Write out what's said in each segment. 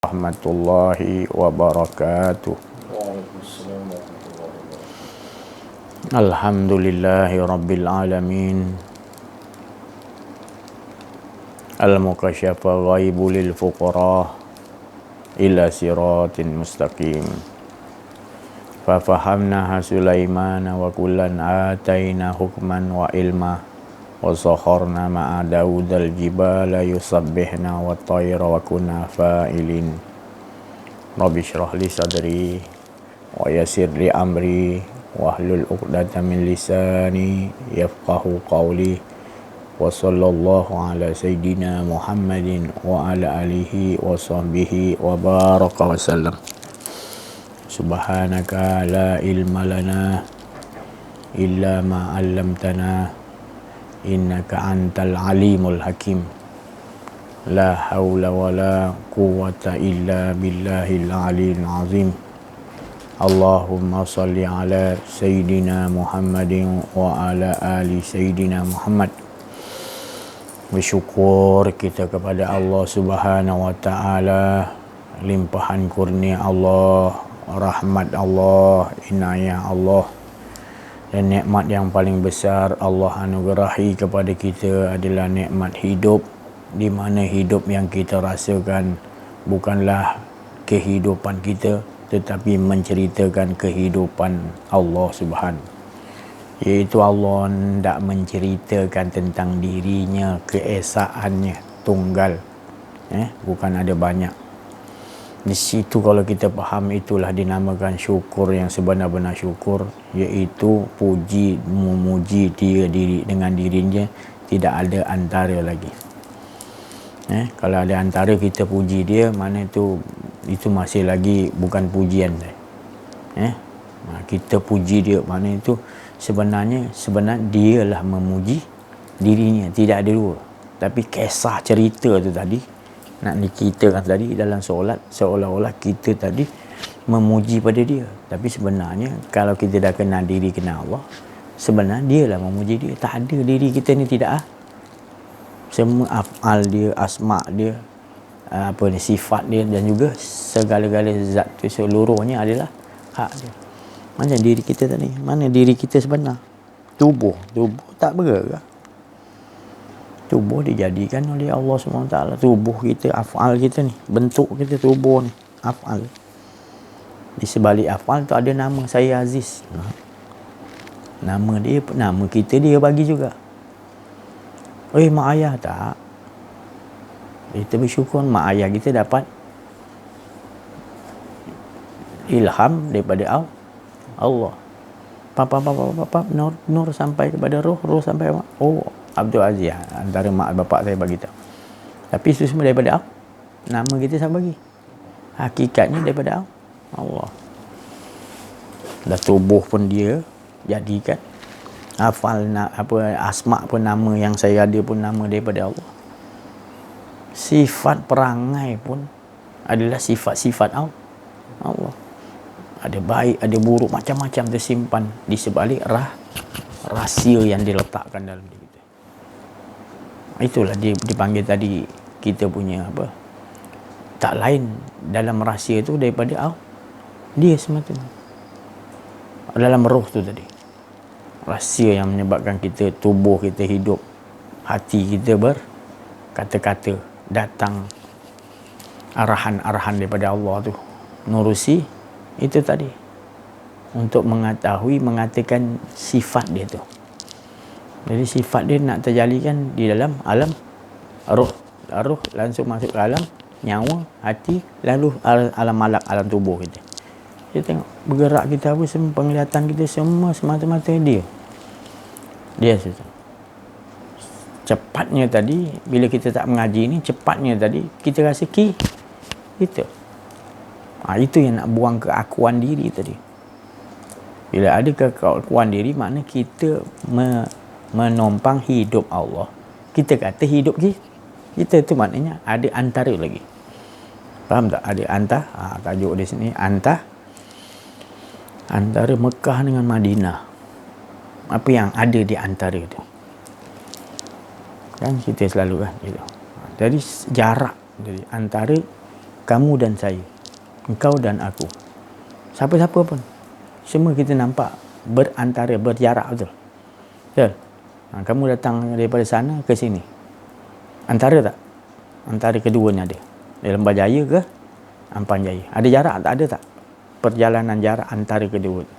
Warahmatullahi wabarakatuh. Alhamdulillahi rabbil alamin. Al-mukasyafa ghaibu lil fuqara ila siratin mustaqim. Fafahamnaha Sulaimana wa kullan ataina hukman wa ilma wa sakharna ma'a Daudal jibala yusabbihna wa tayra wa kunna fa'ilin. Rabbi shrah li sadri wa yassir li amri wahlul 'uqdatam min lisani yafqahu qawli. Wa sallallahu ala sayyidina Muhammadin wa ala alihi wa sahbihi wa baraka wa sallam. Subhanaka la ilma lana illa ma 'allamtana innaka antal alimul hakim. La haula wa la quwwata illa billahil aliyil azim. Allahumma salli ala sayyidina Muhammadin wa ala ali sayyidina Muhammad. Bersyukur kita kepada Allah Subhanahu wa taala, limpahan kurnia Allah, rahmat Allah, inayah Allah, dan nikmat yang paling besar Allah anugerahi kepada kita adalah nikmat hidup, di mana hidup yang kita rasakan bukanlah kehidupan kita, tetapi menceritakan kehidupan Allah Subhanahu. Iaitu Allah tidak menceritakan tentang dirinya, keesaannya tunggal, bukan ada banyak. Di situ kalau kita faham, itulah dinamakan syukur yang sebenar-benar syukur, iaitu puji memuji dia diri dengan dirinya, tidak ada antara lagi. Kalau ada antara kita puji dia, mana itu masih lagi bukan pujian. Kita puji dia, mana itu sebenarnya dialah memuji dirinya, tidak ada dua. Tapi kisah cerita tu tadi nak diceritakan tadi dalam solat, seolah-olah kita tadi memuji pada dia, tapi sebenarnya kalau kita dah kenal diri, kenal Allah, sebenarnya dialah memuji dia. Tak ada diri kita ni tidak. Semua af'al dia, asma' dia, sifat dia, dan juga segala-gala zat tu seluruhnya adalah hak dia. Mana diri kita tadi? Mana diri kita sebenar? Tubuh tak bergerak. Tubuh dijadikan oleh Allah SWT. Tubuh kita, af'al kita ni, bentuk kita tubuh ni, af'al. Di sebalik af'al tu ada nama saya Aziz. Nama dia, nama kita dia bagi juga. Mak ayah tak. Kita bersyukur mak ayah kita dapat ilham daripada Allah. Papa nur sampai kepada roh sampai Abdul Aziz, antara mak bapak saya bagi tahu. Tapi itu semua daripada Allah. Nama kita siapa bagi? Hakikatnya daripada Allah. Dah tubuh pun dia jadikan. Hafal asma pun nama yang saya ada pun nama daripada Allah. Sifat perangai pun adalah sifat-sifat Allah. Ada baik, ada buruk, macam-macam tersimpan di sebalik rahsia yang diletakkan dalam diri kita. Itulah dipanggil tadi kita punya tak lain dalam rahsia itu daripada dia semata. Dalam roh tu tadi, rahsia yang menyebabkan kita, tubuh kita hidup, hati kita berkata-kata, datang arahan-arahan daripada Allah tu, nurusi itu tadi, untuk mengatakan sifat dia tu. Jadi sifat dia nak terjalikan di dalam alam roh langsung masuk ke alam nyawa, hati, lalu alam malak, alam tubuh kita. Kita tengok bergerak kita semua, penglihatan kita semua semata-mata dia saja. Cepatnya tadi, bila kita tak mengaji ni, cepatnya tadi kita rasa kita. Itu yang nak buang keakuan diri tadi. Bila ada keakuan diri, makna kita menompang hidup Allah. Kita kata hidup kita tu maknanya ada antara lagi. Faham tak? Ada tajuk di sini antara Mekah dengan Madinah. Apa yang ada di antara itu? Kan kita selalu kan gitu. Jadi jarak antara kamu dan saya, engkau dan aku, siapa-siapa pun, semua kita nampak berjarak, betul? Betul? Kamu datang daripada sana ke sini, antara tak? Antara keduanya ada. Dari Lembah Jaya ke Ampan Jaya, ada jarak tak? Ada tak perjalanan jarak antara kedua tu?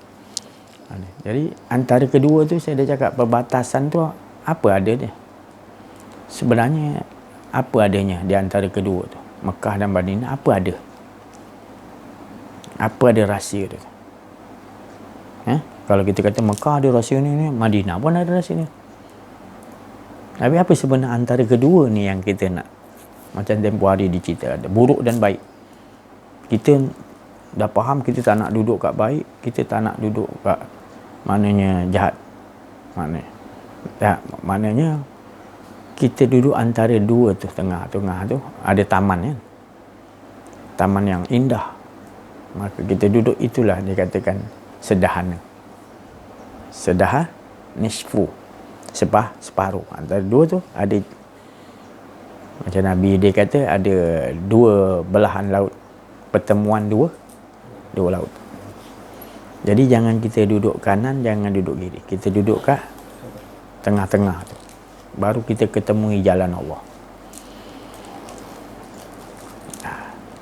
Jadi antara kedua tu, saya dah cakap perbatasan tu apa ada dia sebenarnya, apa adanya di antara kedua tu, Mekah dan Madinah, apa ada rahsia dia? Kalau kita kata Mekah ada rahsia ni, Madinah pun ada rahsia ni. Tapi apa sebenarnya antara kedua ni yang kita nak? Macam tempoh hari dicerita, ada buruk dan baik. Kita dah faham kita tak nak duduk kat baik, kita tak nak duduk kat maknanya jahat. Maknanya kita duduk antara dua tu, tengah-tengah tu ada taman, kan? Taman yang indah. Maka kita duduk, itulah dikatakan sederhana. Nisfu, separuh. Antara dua tu ada, macam Nabi dia kata, ada dua belahan laut, pertemuan dua laut. Jadi jangan kita duduk kanan, jangan duduk kiri, kita duduk kat tengah-tengah tu, baru kita ketemui jalan Allah.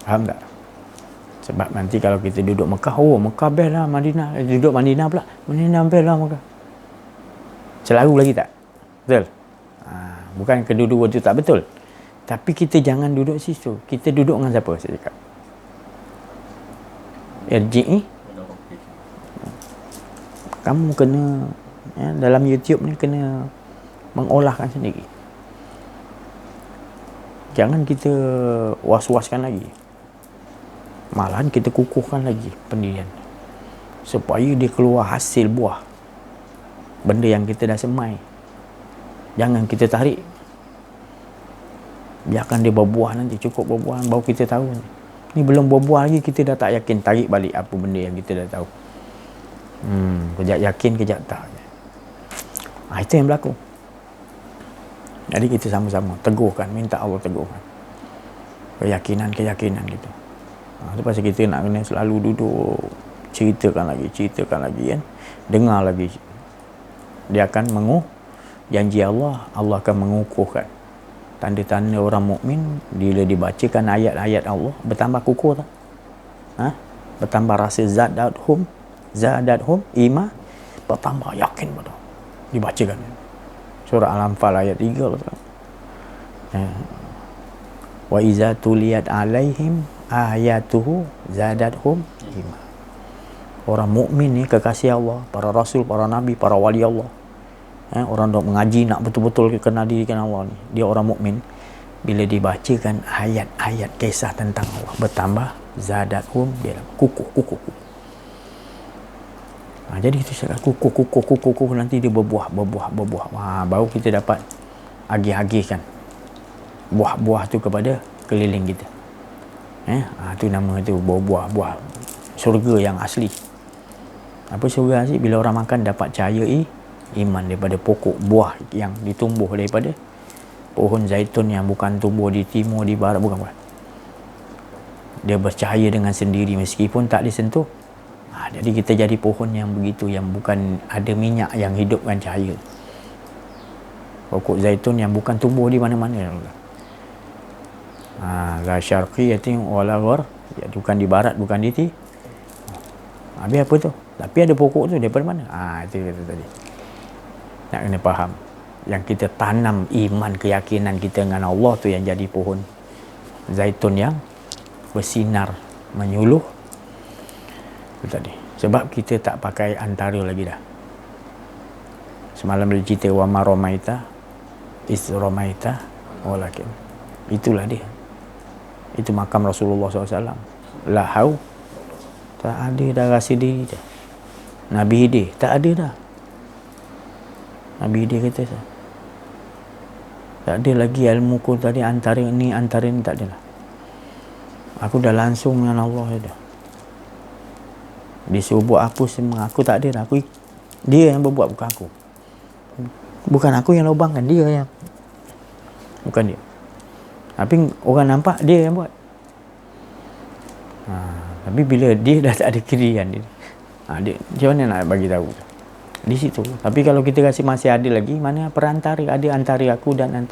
Faham tak? Sebab nanti kalau kita duduk Mekah, Mekah best lah, Madinah, duduk Madinah pula, Madinah best lah Mekah, selalu lagi tak? Betul? Bukan kedua-dua tu tak betul, tapi kita jangan duduk situ. Kita duduk dengan siapa? Saya cakap RJI, kamu kena, dalam YouTube ni kena mengolahkan sendiri. Jangan kita was-waskan lagi, malahan kita kukuhkan lagi pendirian, supaya dia keluar hasil buah benda yang kita dah semai. Jangan kita tarik, biarkan dia berbuah nanti. Cukup berbuah baru kita tahu. Ni belum berbuah lagi, kita dah tak yakin, tarik balik apa benda yang kita dah tahu. Kejap yakin, kejap tak. Itu yang berlaku. Jadi kita sama-sama teguhkan, minta Allah teguhkan keyakinan kita. Itu pasal kita nak kena selalu duduk, ceritakan lagi, kan? Dengar lagi. Dia akan janji Allah akan mengukuhkan. Tanda-tanda orang mukmin bila dibacakan ayat-ayat Allah, bertambah kukuh tak? Bertambah rasa zadathum iman, bertambah yakin betul. Dibacakan surah Al-Anfal ayat 3 betul. Wa iza tuliyat alaihim ayatuhu zadathum iman. Orang mukmin ni kekasih Allah, para rasul, para nabi, para wali Allah, orang dok mengaji nak betul-betul kenal diri dengan Allah ni, dia orang mukmin. Bila dibacakan ayat-ayat kisah tentang Allah, bertambah zadathum, dia kukuh. Jadi kita cakap kukuh, nanti dia berbuah. Baru kita dapat agih-agihkan buah-buah tu kepada keliling kita. Tu nama tu buah syurga yang asli. Apa syurga asli? Bila orang makan dapat cahaya iman daripada pokok buah yang ditumbuh daripada pohon zaitun yang bukan tumbuh di timur, di barat, bukan. Dia bercahaya dengan sendiri meskipun tak disentuh. Jadi kita jadi pohon yang begitu, yang bukan ada minyak yang hidupkan cahaya. Pokok zaitun yang bukan tumbuh di mana-mana. La syarqiyatin wala ghar, bukan di barat, bukan di timur. Habis apa tu? Tapi ada pokok tu daripada mana? Itu kata tadi. Nak kena faham. Yang kita tanam iman, keyakinan kita dengan Allah tu yang jadi pohon zaitun yang bersinar, menyuluh. Itu tadi. Sebab kita tak pakai antara lagi dah. Semalam dia cerita wa ma ramaita is ramaita walakin. Itulah dia. Itu makam Rasulullah SAW. Lahau, tak ada dah rasa diri dah. Nabi dia tak ada dah. Nabi dia kata tak ada lagi ilmu ku tadi, antara ni tak ada lah. Aku dah langsung dengan Allah dah. Dia suruh buat apa semua, aku tak ada dah. Dia yang berbuat, bukan aku. Bukan aku yang lubangkan, dia yang, bukan dia. Tapi orang nampak dia yang buat. Tapi bila dia dah tak ada kedirian dia, macam mana nak bagi tahu di situ. Tapi kalau kita rasa masih ada lagi, mana perantara, ada antara aku dan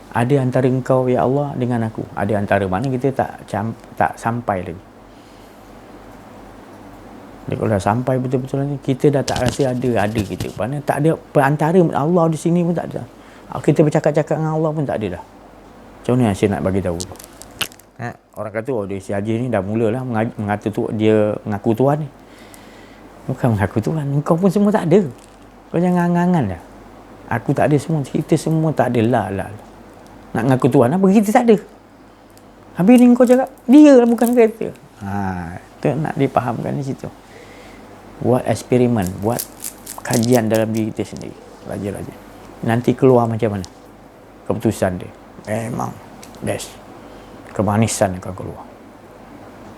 ada antara engkau ya Allah dengan aku, ada antara mana kita tak sampai lagi. Dia kalau dah sampai betul-betul ni, kita dah tak rasa ada kita. Mana tak ada perantara Allah di sini pun tak ada. Kita bercakap-cakap dengan Allah pun tak ada dah. Macam mana saya nak bagi tahu? Orang kata, dia si Haji ni dah mulalah mengata tu, dia mengaku Tuhan ni. Bukan mengaku Tuhan, engkau pun semua tak ada. Kau jangan angan-angan dah. Aku tak ada semua, kita semua tak ada lah. Nak mengaku Tuhan apa, kita tak ada. Habis ni kau cakap, dia lah bukan kita. Tu nak dipahamkan di situ. Buat eksperimen, buat kajian dalam diri kita sendiri. Belajar. Nanti keluar macam mana keputusan dia. Memang best. Kemanisan akan keluar.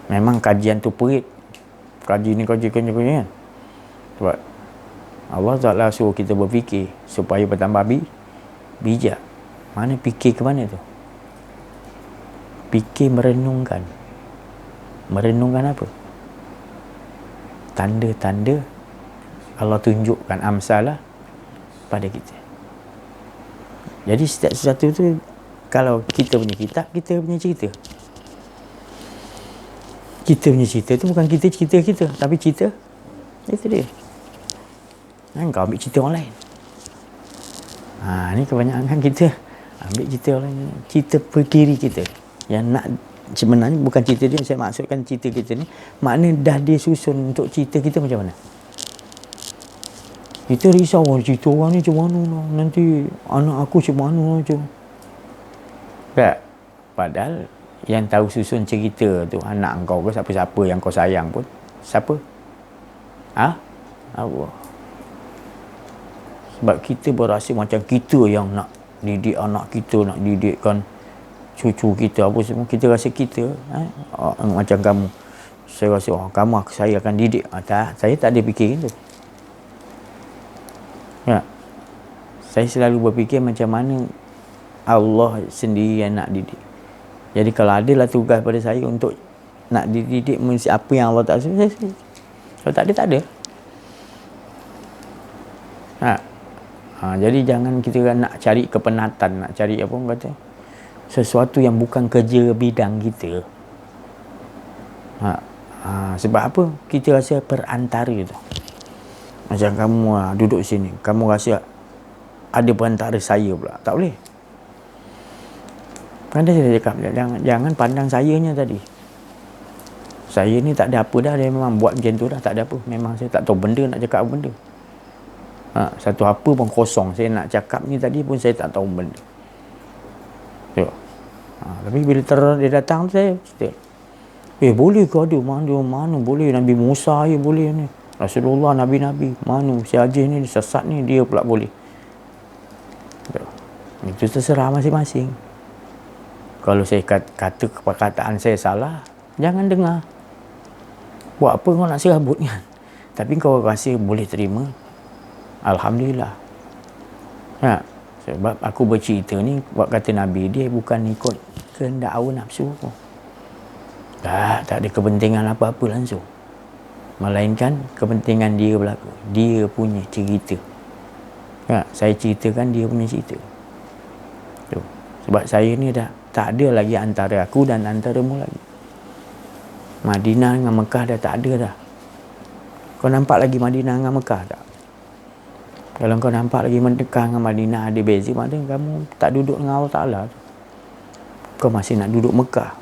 Memang kajian tu perit. Kaji kan. Sebab Allah Ta'ala suruh kita berfikir supaya bertambah bijak. Mana fikir ke mana tu? Fikir merenungkan. Merenungkan apa? Tanda-tanda Allah tunjukkan amsalah pada kita. Jadi setiap sesuatu tu, kalau kita punya kitab, kita punya cerita. Kita punya cerita tu bukan cerita, tapi cerita itu dia. Kau ambil cerita orang lain. Ni kebanyakan kita ambil cerita orang lain. Cerita perkiri kita. Yang nak, sebenarnya bukan cerita dia, saya maksudkan cerita kita ni, makna dah dia susun untuk cerita kita macam mana. Kita risau, cerita orang ni macam mana lah, nanti anak aku macam mana macam. Tak. Padahal yang tahu susun cerita tu anak kau ke siapa-siapa yang kau sayang pun. Siapa? Allah. Sebab kita berasa macam kita yang nak didik anak kita, nak didikkan cucu kita apa semua. Kita rasa kita macam kamu. Saya rasa saya akan didik. Saya tak ada fikir itu. Ya. Saya selalu berfikir macam mana Allah sendiri yang nak didik. Jadi kalau adalah tugas pada saya untuk nak dididik mesti apa yang Allah tak suruh, kalau tak ada, tak ada. Jadi jangan kita nak cari kepenatan, nak cari apa orang kata, sesuatu yang bukan kerja bidang kita. Sebab apa? Kita rasa perantara tu. Macam kamu duduk sini, kamu rasa ada perantara saya pula. Tak boleh. Kan saya cakap, jangan pandang sayanya tadi. Saya ni tak ada apa dah, dia memang buat macam tu dah, tak ada apa. Memang saya tak tahu benda, nak cakap apa benda. Satu apa pun kosong. Saya nak cakap ni tadi pun saya tak tahu benda. Tengok. Tapi bila dia datang tu, saya cerita. Boleh ke ada? Mana boleh? Nabi Musa je boleh ni. Rasulullah, Nabi-Nabi. Mana si Haji ni, sesat ni, dia pula boleh. Tengok. Itu terserah masing-masing. Kalau saya kata perkataan saya salah, jangan dengar. Buat apa kau nak serabut kan? Tapi kau rasa boleh terima, alhamdulillah. Sebab aku bercerita ni, buat kata Nabi, dia bukan ikut kehendak hawa nafsu. Tak ada kepentingan apa-apa langsung. Melainkan kepentingan dia berlaku. Dia punya cerita. Saya ceritakan dia punya cerita. Sebab saya ni dah tak ada lagi antara aku dan antaramu lagi. Madinah dengan Mekah dah tak ada dah. Kau nampak lagi Madinah dengan Mekah tak? Kalau kau nampak lagi Mekah dengan Madinah ada beza, maknanya kamu tak duduk dengan Allah Ta'ala. Kau masih nak duduk Mekah.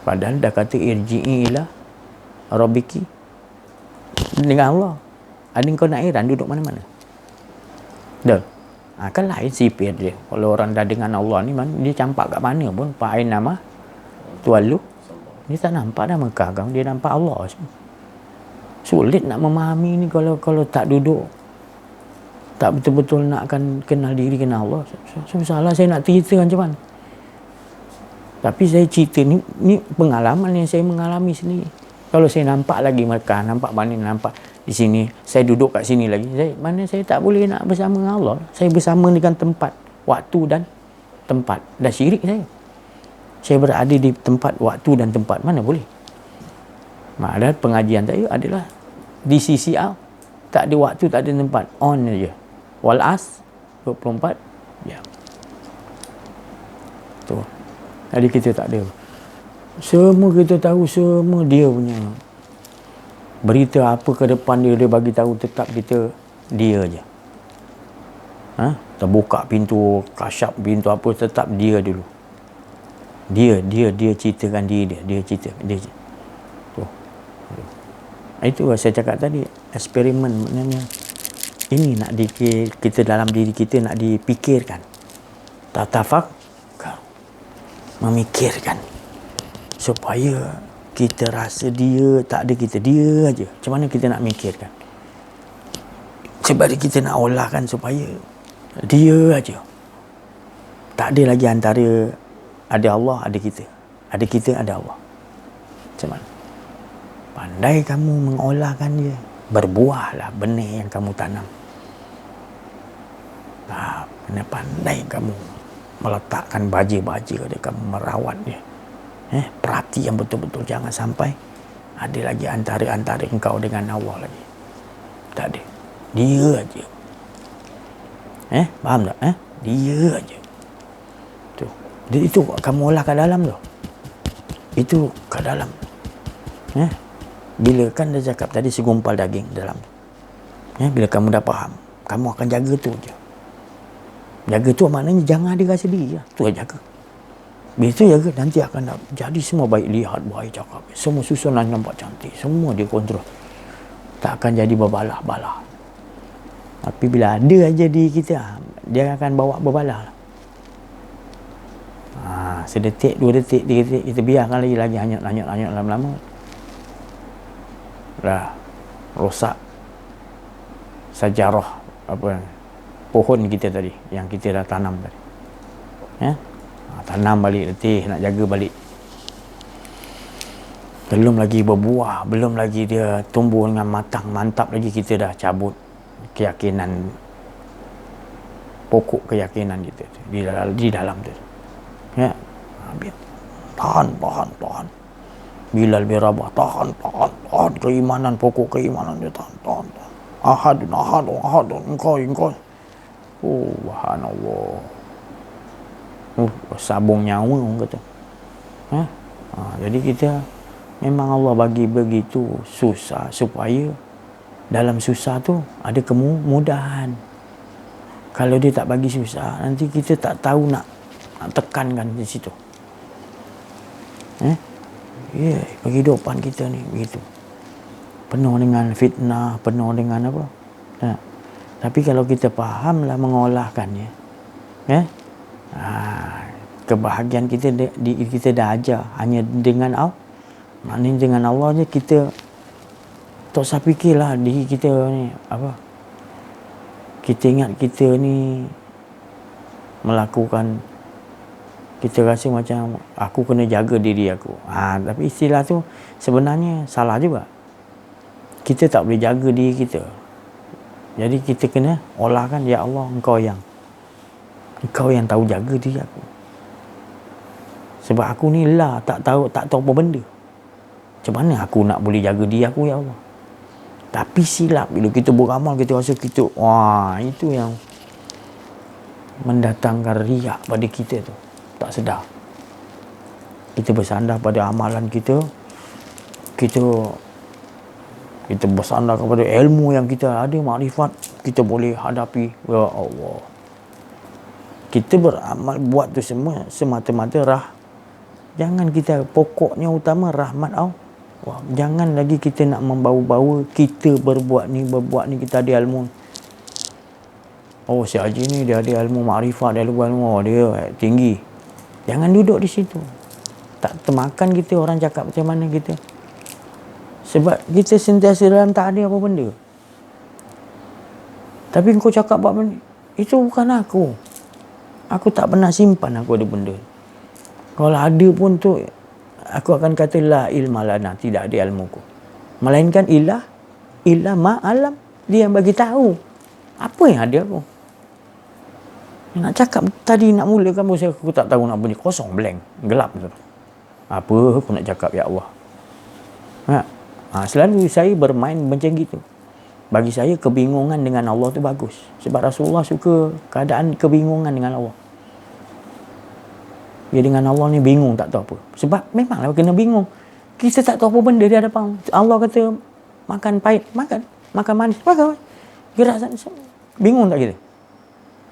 Padahal dah kata irji'i ila rabbiki, dengan Allah. Ada kau nak heran duduk mana-mana? Dah. Kan lain sipir dia. Kalau orang dah dengan Allah ni, dia campak kat mana pun, fa'ain nama tuallu, dia tak nampak dah Mekah kan, dia nampak Allah semua. Sulit nak memahami ni kalau tak duduk, tak betul-betul nak akan kenal diri, kenal Allah. Susahlah saya nak cerita macam mana. Tapi saya cerita ni pengalaman yang saya mengalami sendiri. Kalau saya nampak lagi Mekah, nampak mana, nampak di sini, saya duduk kat sini lagi, mana saya tak boleh nak bersama dengan Allah. Saya bersama dengan tempat, waktu dan tempat. Dah syirik saya berada di tempat, waktu dan tempat, mana boleh. Padahal pengajian tadi adalah di sisi Allah. Tak ada waktu, tak ada tempat. On je. Wal as 24 jam. Tu. Jadi kita tak ada. Semua kita tahu, semua dia punya. Berita apa ke depan dia bagi tahu, tetap kita dia je. Terbuka pintu, kasyap pintu apa, tetap dia dulu. Dia ceritakan diri dia cerita. Tu. Itu saya cakap tadi, eksperimen maknanya. Ini nak kita dalam diri kita nak dipikirkan. Tatafakar. Memikirkan. Supaya kita rasa dia, tak ada kita, dia aja. Macam mana kita nak mikirkan? Sebab kita nak olahkan supaya dia aja. Tak ada lagi antara ada Allah, ada kita. Ada kita, ada Allah. Macam mana? Pandai kamu mengolahkan dia. Berbuahlah benih yang kamu tanam. Kena pandai kamu meletakkan baja-baja dia, kamu merawat dia. Perhatian betul-betul, jangan sampai ada lagi antara engkau dengan Allah lagi. Tak ada. Dia aja. Faham tak? Dia aja. Tu. Itu kamu olah kat dalam tu. Itu kat dalam. Bila kan dia cakap tadi segumpal daging dalam. Bila kamu dah faham, kamu akan jaga tu je. Jaga tu maknanya jangan ada rasa diri lah. Tu jaga. Bila tu jaga, nanti akan jadi semua baik. Lihat baik, cakap. Semua susunan nampak cantik. Semua dia kontrol. Tak akan jadi berbalah-balah. Tapi bila ada aja di kita, dia akan bawa berbalah. Sedetik, 2 detik, 3 detik, kita biarkan lagi hanyut lama-lama. Dah rosak sajarah pohon kita tadi yang kita dah tanam tadi. Tanam balik, letih, nak jaga balik. Belum lagi berbuah, belum lagi dia tumbuh dengan matang, mantap lagi, kita dah cabut keyakinan, pokok keyakinan kita di dalam tu. Tahan. Bilal bin Rabah, tahan. Keimanan, pokok keimanan dia tahan. Ahadun, engkau. Subhanallah. Sabung nyawa orang kata. Jadi kita memang Allah bagi begitu susah supaya dalam susah tu ada kemudahan. Kalau dia tak bagi susah, nanti kita tak tahu nak tekankan di situ. Kehidupan kita ni begitu. Penuh dengan fitnah, penuh dengan apa? Tapi kalau kita fahamlah mengolahkannya, kebahagiaan kita dah ajar hanya dengan Allah. Maknanya dengan Allah je kita tak usah fikirlah diri kita ni apa. Kita ingat kita ni melakukan, kita rasa macam aku kena jaga diri aku. Tapi istilah tu sebenarnya salah juga. Kita tak boleh jaga diri kita. Jadi kita kena olahkan, ya Allah, engkau yang tahu jaga diri aku. Sebab aku ni tak tahu apa benda. Macam mana aku nak boleh jaga diri aku, ya Allah? Tapi silap bila kita beramal, kita rasa kita, itu yang mendatangkan riak pada kita tu. Tak sedar. Kita bersandar pada amalan kita. Kita bersandar kepada ilmu yang kita ada, makrifat, kita boleh hadapi. Ya Allah. Kita beramal, buat tu semua semata-mata jangan kita, pokoknya utama rahmat Allah. Jangan lagi kita nak membawa-bawa kita berbuat ni, kita ada ilmu. Si Haji ni dia ada ilmu makrifat, dia ada ilmu, dia tinggi. Jangan duduk di situ. Tak termakan kita orang cakap macam mana kita. Sebab kita sentiasa dalam tak ada apa benda. Tapi kau cakap apa benda, itu bukan aku. Aku tak pernah simpan aku ada benda. Kalau ada pun tu, aku akan kata la ilma lana, tidak ada ilmuku. Melainkan ilah ma'alam, dia yang bagi tahu. Apa yang ada aku? Nak cakap tadi nak mulakan pun aku tak tahu nak bunyi, kosong, blank, gelap tu. Apa aku nak cakap, ya Allah? Selalu saya bermain macam gitu. Bagi saya kebingungan dengan Allah tu bagus. Sebab Rasulullah suka keadaan kebingungan dengan Allah. Dia dengan Allah ni bingung tak tahu apa. Sebab memanglah kena bingung. Kita tak tahu apa benda di hadapan Allah. Kata makan pahit, makan. Makan manis, makan. Gerak sana. Bingung tak kita?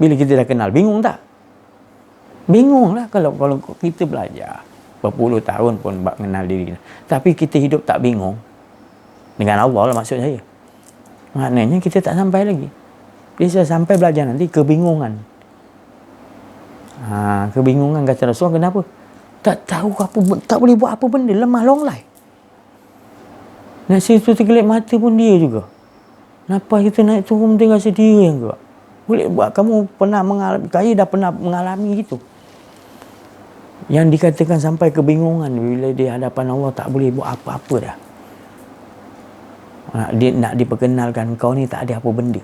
Bila kita dah kenal, bingung tak? Bingung lah kalau kita belajar berpuluh tahun pun bab mengenal diri. Tapi kita hidup tak bingung. Dengan Allah lah maksud saya. Maknanya kita tak sampai lagi. Dia sampai belajar nanti kebingungan. Kebingungan kata Rasul, kenapa? Tak tahu apa, tak boleh buat apa benda, lemah longlai. Nak situ terkelip mata pun dia juga. Kenapa kita naik turun tinggal sedia yang juga? Boleh buat, kamu pernah mengalami, saya dah pernah mengalami gitu. Yang dikatakan sampai kebingungan bila di hadapan Allah tak boleh buat apa-apa dah. Dia nak diperkenalkan kau ni tak ada apa benda.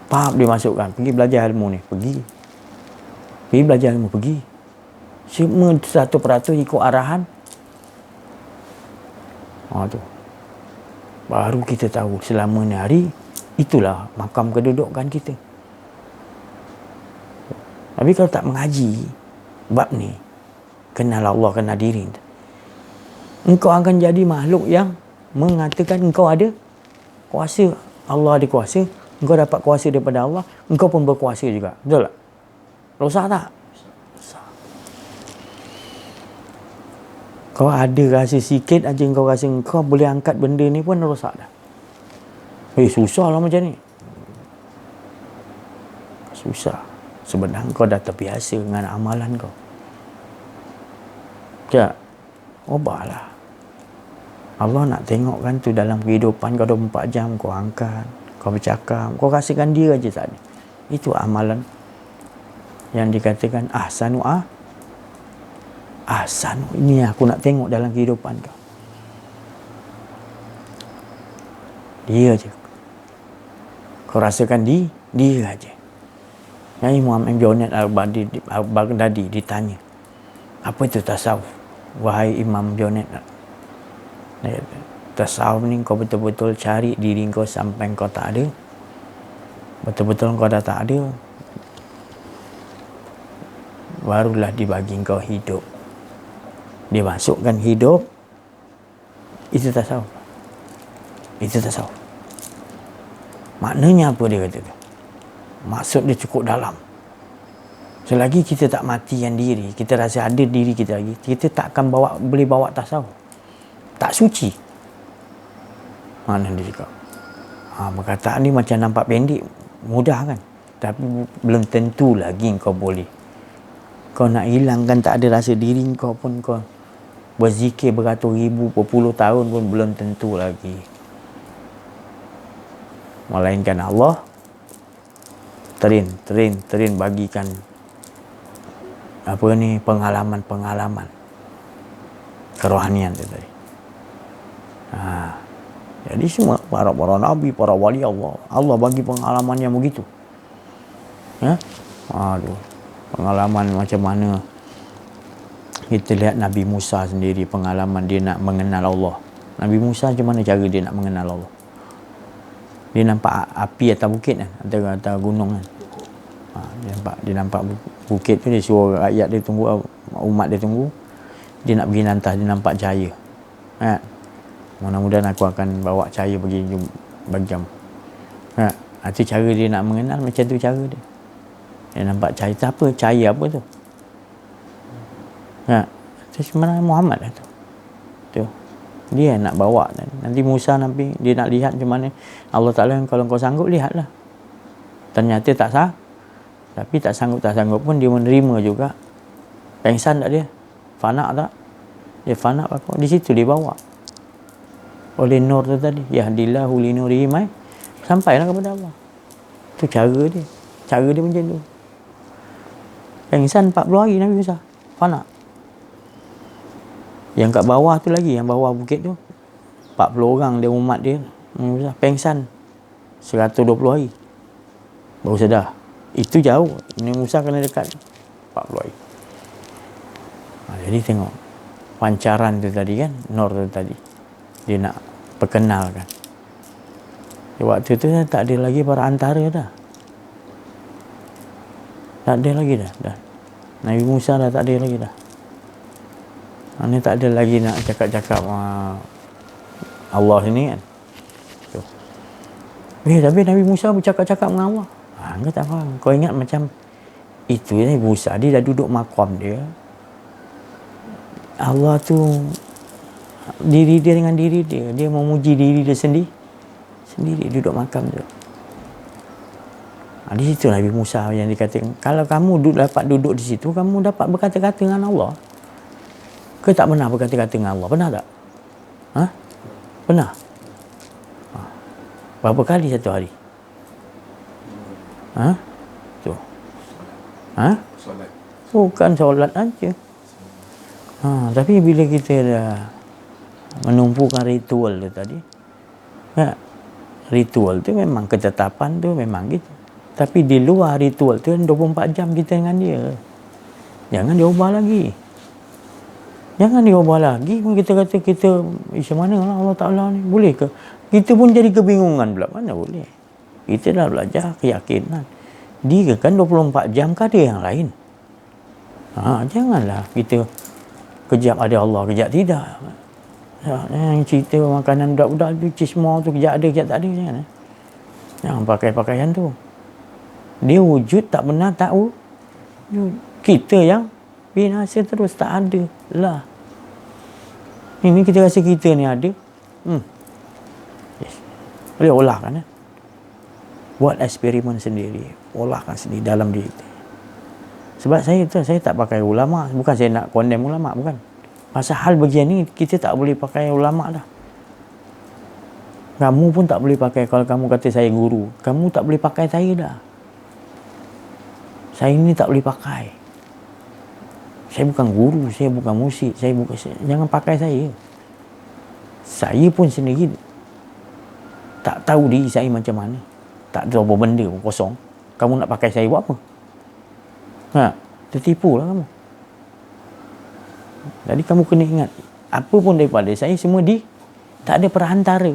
Pap dia masukkan, pergi belajar ilmu ni, pergi belajar ilmu, pergi. Semua 100% ikut arahan. Tu. Baru kita tahu selama ni hari itulah makam kedudukan kita. Tapi kalau tak mengaji bab ni, kenal Allah, kenal diri, engkau akan jadi makhluk yang mengatakan engkau ada kuasa. Allah ada kuasa, engkau dapat kuasa daripada Allah, engkau pun berkuasa juga. Betul tak? Rosak tak? Rosak. Kau ada rasa sikit aja engkau rasa engkau boleh angkat benda ni pun rosak dah. Susah lah macam ni. Susah. Sebenarnya kau dah terbiasa dengan amalan kau. Tak? Ubahlah. Allah nak tengok kan tu dalam kehidupan kau 24 jam kau angkat, kau bercakap, kau rasakan dia aja tadi. Itu amalan yang dikatakan ahsanu. Ini aku nak tengok dalam kehidupan kau. Dia aja. Kau rasakan dia aja. Nyai Muhammad Junaid Al-Baghdadi ditanya, apa itu tasawuf? Wahai Imam Junaid, tasawuf ni kau betul-betul cari diri kau sampai kau tak ada. Betul-betul kau dah tak ada, barulah dibagi kau hidup. Dia masukkan hidup. Itu tasawuf. Itu tasawuf. Maknanya apa dia kata tu? Maksud dia cukup dalam. Selagi kita tak matikan diri, kita rasa ada diri kita lagi, kita tak akan boleh bawa tasawuf. Tak suci. Mana dia cakap? Perkataan ni macam nampak pendek, mudah kan? Tapi belum tentu lagi kau boleh. Kau nak hilangkan tak ada rasa diri kau pun, kau berzikir beratus ribu, berpuluh tahun pun belum tentu lagi. Melainkan Allah terin bagikan pengalaman kerohanian tu tadi. Jadi semua para nabi, para wali Allah bagi pengalaman yang begitu. Pengalaman macam mana kita lihat Nabi Musa sendiri, pengalaman dia nak mengenal Allah. Nabi Musa macam mana cara dia nak mengenal Allah? Dia nampak api atas bukit kan, atas gunung kan. Dia nampak bukit tu, dia suruh rakyat dia tunggu, umat dia tunggu. Dia nak pergi lantas, dia nampak cahaya. Mudah-mudahan aku akan bawa cahaya bagi kamu. Itu cara dia nak mengenal, macam tu cara dia. Dia nampak cahaya. Apa? Cahaya apa tu? Itu sebenarnya Muhammad lah tu. Dia nak bawa. Nanti Musa dia nak lihat macam mana. Allah Ta'ala, kalau kau sanggup, lihatlah. Ternyata tak sah. Tapi tak sanggup pun dia menerima juga. Pengsan tak dia? Fana tak? Dia fana apa? Di situ dia bawa. Oleh nur tu tadi. Yahdillahu li nurihi mai. Sampailah kepada Allah. Itu cara dia. Cara dia macam tu. Pengsan 40 hari Nabi Musa. Fana. Yang kat bawah tu lagi, yang bawah bukit tu 40 orang dia umat dia pengsan 120 hari baru sedar. Itu jauh. Nabi Musa kena dekat 40 hari. Jadi tengok pancaran tu tadi kan, nur tu tadi. Dia nak perkenalkan. Waktu tu tak ada lagi perantara dah. Tak ada lagi dah. Nabi Musa dah tak ada lagi dah. Ni tak ada lagi nak cakap-cakap Allah ni kan. Tapi Nabi Musa bercakap-cakap dengan Allah. Kau tak faham. Kau ingat macam itu Nabi Musa, dia dah duduk maqam dia. Allah tu diri dia dengan diri dia. Dia memuji diri dia sendiri duduk makam tu. Di situ Nabi Musa yang dikatakan, kalau kamu dapat duduk di situ, kamu dapat berkata-kata dengan Allah. Kau tak pernah berkata-kata dengan Allah? Pernah tak? Pernah? Berapa kali satu hari? Tu. Solat. Bukan solat aja. Tapi bila kita dah menumpukan ritual tu tadi, ritual tu memang ketetapan tu memang gitu. Tapi di luar ritual tu 24 jam kita dengan dia. Jangan diubah lagi. Kita kata kita macam mana Allah Ta'ala ni? Boleh ke? Kita pun jadi kebingungan pula. Mana boleh? Kita dah belajar keyakinan. Dia kan 24 jam ke ada yang lain? Janganlah kita kejap ada Allah, kejap tidak. Yang cerita makanan budak-budak tu, semua tu kejap ada, kejap tak ada. Jangan pakai pakaian tu. Dia wujud tak pernah tahu. Kita yang binasa terus tak ada lah. Ini kita rasa kita ni ada. Yes. Boleh olahkan. Buat eksperimen sendiri. Olahkan sendiri dalam diri. Sebab saya tak pakai ulama. Bukan saya nak condemn ulama, bukan. Pasal hal begini kita tak boleh pakai ulama dah. Kamu pun tak boleh pakai. Kalau kamu kata saya guru, kamu tak boleh pakai saya dah. Saya ni tak boleh pakai. Saya bukan guru, saya bukan musyrik, jangan pakai saya. Saya pun sendiri tak tahu diri saya macam mana. Tak tahu apa benda pun kosong. Kamu nak pakai saya buat apa? Tertipu lah kamu. Jadi kamu kena ingat, apa pun daripada saya semua tak ada perantara.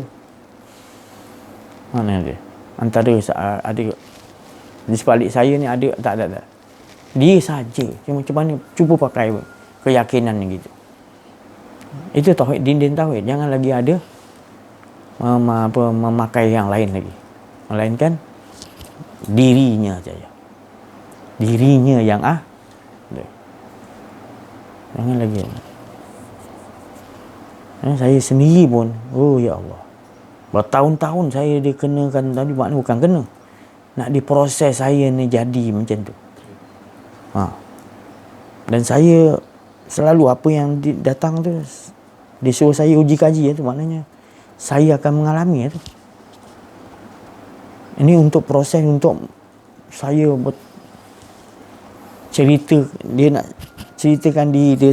Mana dia? Antara ada di sebalik saya ni ada, tak ada. Dia saja. Macam mana cuba pakai keyakinan gitu. Itu tauhid, dinding tauhid. Jangan lagi ada memakai yang lain lagi. Melainkan dirinya saja. Dirinya yang jangan lagi. Saya sendiri pun, ya Allah, bertahun-tahun saya dikenakan tadi, maknanya bukan kena, nak diproses saya ni jadi macam tu. Dan saya selalu apa yang datang tu disuruh saya uji kaji tu, maknanya saya akan mengalami tu. Ini untuk proses, untuk saya cerita, dia nak ceritakan diri dia.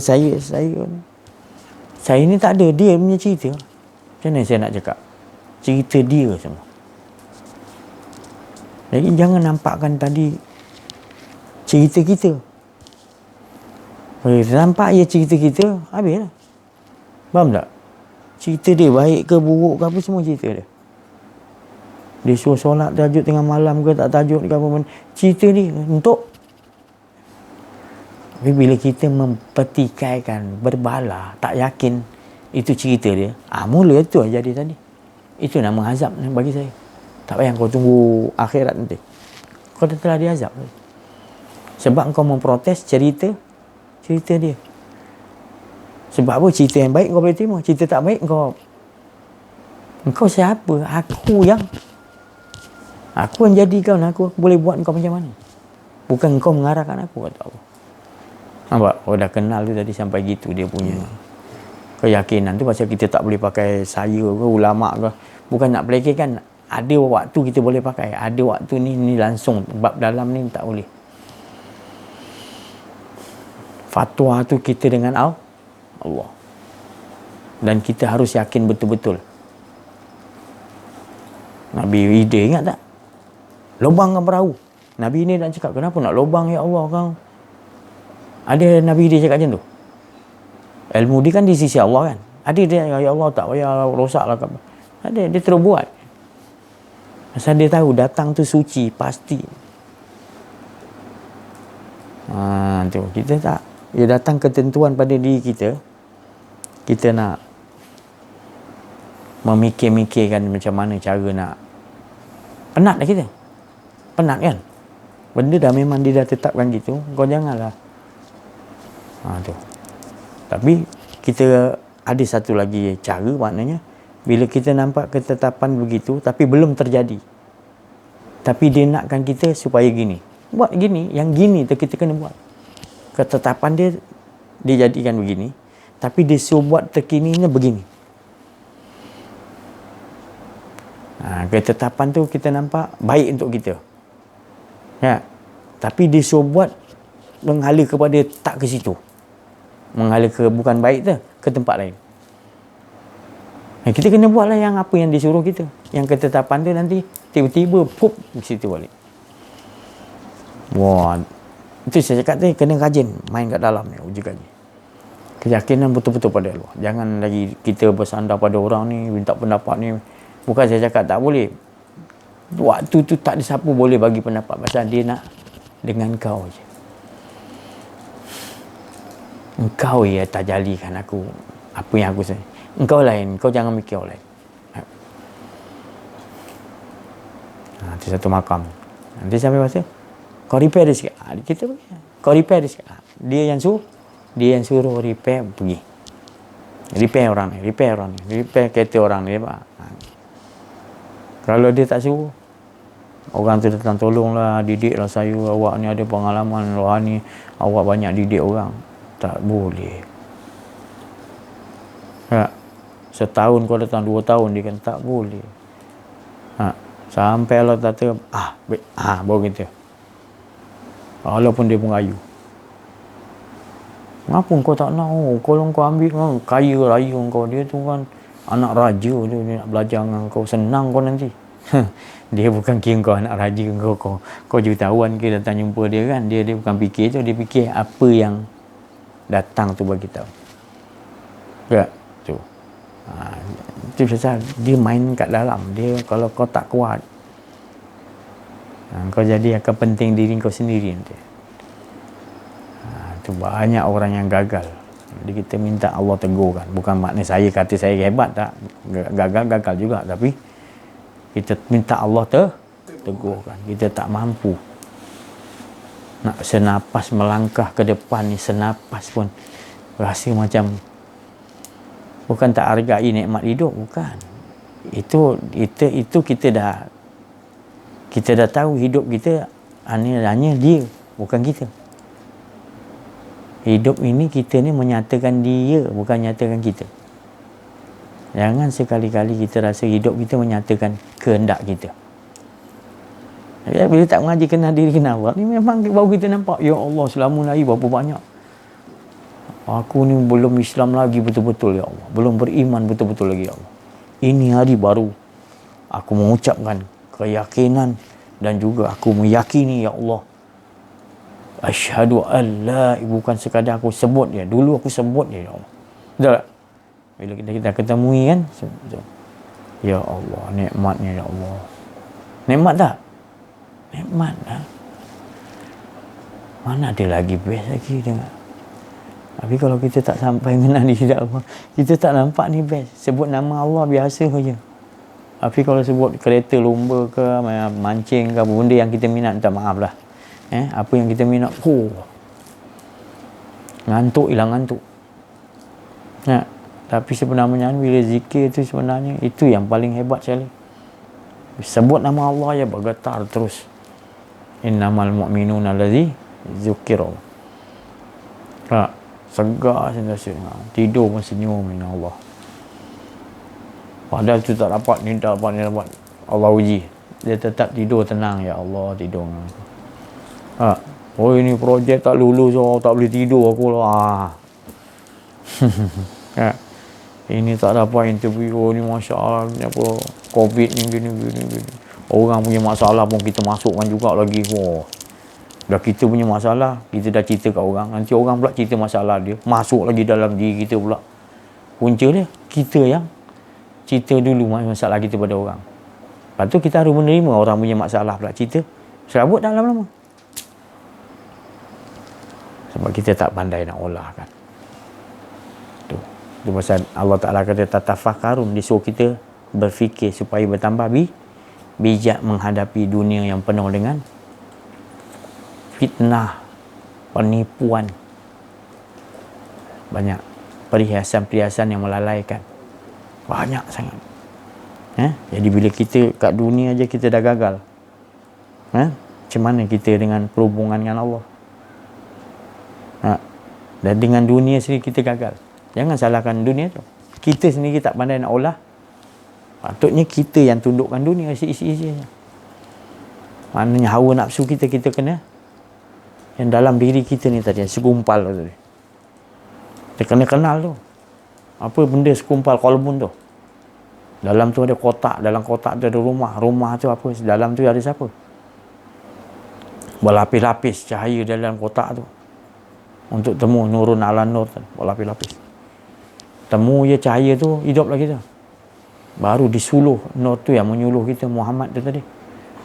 Saya ni tak ada, dia punya cerita. Macam mana saya nak cakap? Cerita dia semua. Jadi jangan nampakkan tadi cerita kita. Nampak je cerita kita, habis lah. Faham tak? Cerita dia baik ke buruk ke apa, semua cerita dia. Dia suruh solat tahajud tengah malam ke tak tahajud ke apa pun, cerita dia untuk. Tapi bila kita mempertikaikan, berbala, tak yakin itu cerita dia, mula itu aja jadi tadi. Itu nama azab bagi saya. Tak payah kau tunggu akhirat nanti. Kau dah telah diazab. Sebab kau memprotes cerita dia. Sebab apa? Cerita yang baik kau boleh terima, cerita tak baik kau siapa? Aku yang jadikan aku boleh buat kau macam mana. Bukan kau mengarahkan aku, kata Allah. Nampak? Kau dah kenal tu tadi sampai gitu dia punya keyakinan tu. Pasal kita tak boleh pakai saya ke ulama ke. Bukan nak pelekehkan. Ada waktu kita boleh pakai. Ada waktu ni langsung. Bab dalam ni tak boleh. Fatwa tu kita dengan Allah. Dan kita harus yakin betul-betul. Nabi Ida ingat tak? Lubangkan perahu. Nabi ni nak cakap, kenapa nak lubang ya Allah kau? Ada Nabi dia cakap macam tu. Ilmu dia kan di sisi Allah kan. Ada dia, ya Allah tak payah rosaklah. Ada, dia terus buat. Pasal dia tahu datang tu suci, pasti. Tu kita tak. Dia datang ketentuan pada diri kita. Kita nak memikir-mikirkan macam mana cara nak. Penat dah kita. Penat kan? Benda dah memang dia dah tetapkan gitu. Kau janganlah. Tu. Tapi kita ada satu lagi cara, maknanya bila kita nampak ketetapan begitu tapi belum terjadi, tapi dia nakkan kita supaya gini, buat gini, yang gini tu kita kena buat. Ketetapan dia jadikan begini, tapi dia suruh buat terkininya begini. Ketetapan tu kita nampak baik untuk kita, ya, tapi dia suruh buat menghala kepada tak ke situ, menghala ke bukan baik tu, ke tempat lain. Kita kena buatlah yang apa yang disuruh kita. Yang ketetapan dia nanti tiba-tiba pup di situ balik. Wah, itu saya cakap tadi, kena rajin main kat dalam ni, uji kaji. Keyakinan betul-betul pada Allah. Jangan lagi kita bersandar pada orang ni, minta pendapat ni. Bukan saya cakap tak boleh. Waktu tu tak ada siapa boleh bagi pendapat, pasal dia nak dengan kau je. Engkau ya tajalikan aku apa yang aku sayang. Engkau lain, kau jangan mikir orang lain. Itu satu makam. Nanti sampai masa kau repair dia sikit. Kita pergi. Kau repair dia sikit. Dia yang suruh repair, pergi. Repair orang ni, repair kereta orang ni. Kalau dia tak suruh, orang tu datang tolonglah, didiklah saya, awak ni ada pengalaman rohani, awak banyak didik orang. Tak boleh. Setahun kau datang, 2 tahun, dia kan tak boleh. Sampai Allah kata, baru kita. Walaupun dia pengayu. Kenapa kau tak nak? Kalau kau ambil, kaya raya kau, dia tu kan anak raja, dia nak belajar dengan kau, senang kau nanti. Dia bukan kira kau anak raja, kau jutawan ke datang jumpa dia kan. Dia bukan fikir tu, dia fikir apa yang datang tu bagi tahu. Tak? Tu. Itu pasal dia main kat dalam. Dia kalau kau tak kuat, kau jadi akan penting diri kau sendiri nanti. Tu banyak orang yang gagal. Jadi kita minta Allah tegurkan. Bukan makna saya kata saya hebat, tak. Gagal juga. Tapi kita minta Allah tegurkan. Kita tak mampu. Nak senapas melangkah ke depan ni, senapas pun rasa macam bukan tak hargai nikmat hidup, bukan. Itu kita dah tahu hidup kita hanya dia, bukan kita. Hidup ini kita ni menyatakan dia, bukan nyatakan kita. Jangan sekali-kali kita rasa hidup kita menyatakan kehendak kita. Bila tak mengaji kenal diri, kenal Allah ni, memang baru kita nampak, ya Allah, selama lagi berapa banyak aku ni belum Islam lagi betul-betul, ya Allah. Belum beriman betul-betul lagi, ya Allah. Ini hari baru aku mengucapkan keyakinan dan juga aku meyakini, ya Allah, asyhadu an la, bukan sekadar aku sebut dia. Dulu aku sebut dia, ya Allah. Betul tak? Bila kita ketemui kan, ya Allah, nikmatnya, ya Allah. Nikmat tak? Nikmat tak? Mana ada lagi best lagi dengar. Tapi kalau kita tak sampai mengenal diri Allah, kita tak nampak ni best. Sebut nama Allah biasa saja. Tapi kalau sebut kereta lomba ke, mancing ke, apa benda yang kita minat, minta maaf lah. Apa yang kita minat, ngantuk, hilang ngantuk. Tapi sebenarnya bila zikir tu sebenarnya itu yang paling hebat sekali. Sebut nama Allah ya bergetar terus. Innamal mu'minuna allazi zukira. Segar sentiasa. Tidur pun senyum, ya Allah. Padahal tu tak dapat, ni tak dapat, ni dapat. Allah uji. Dia tetap tidur tenang, ya Allah, tidur. Oh, ini projek tak lulus, tak boleh tidur aku lah. Ini tak dapat interview, ni Masya Allah, ni apa, COVID ni gini. Orang punya masalah pun kita masukkan juga lagi. Dah kita punya masalah, kita dah cerita kat orang. Nanti orang pula cerita masalah dia, masuk lagi dalam diri kita pula. Punca dia, kita yang cerita dulu masalah kita pada orang. Lepas tu kita harus menerima orang punya masalah pula cerita. Serabut dah lama-lama. Sebab kita tak pandai nak olah kan. Itu pasal Allah Ta'ala kata tatafakkarun, dia suruh kita berfikir supaya bertambah bijak menghadapi dunia yang penuh dengan fitnah, penipuan, banyak perhiasan-perhiasan yang melalaikan, banyak sangat. Jadi bila kita kat dunia aja kita dah gagal, macam mana kita dengan perhubungan dengan Allah? Dan dengan dunia sendiri kita gagal. Jangan salahkan dunia tu. Kita sendiri tak pandai nak olah. Patutnya kita yang tundukkan dunia isi-isi saja. Maknanya hawa nafsu kita kena, yang dalam diri kita ni tadi, segumpal tu tadi. Kita kena kenal tu. Apa benda segumpal qalbun tu? Dalam tu ada kotak, dalam kotak tu ada rumah. Rumah tu apa? Dalam tu ada siapa? Berlapis-lapis cahaya dalam kotak tu. Untuk temu nurun ala nur tu, berlapis-lapis. Temu je cahaya tu, hidup lagi tu. Baru disuluh nur tu yang menyuluh kita, Muhammad tu tadi.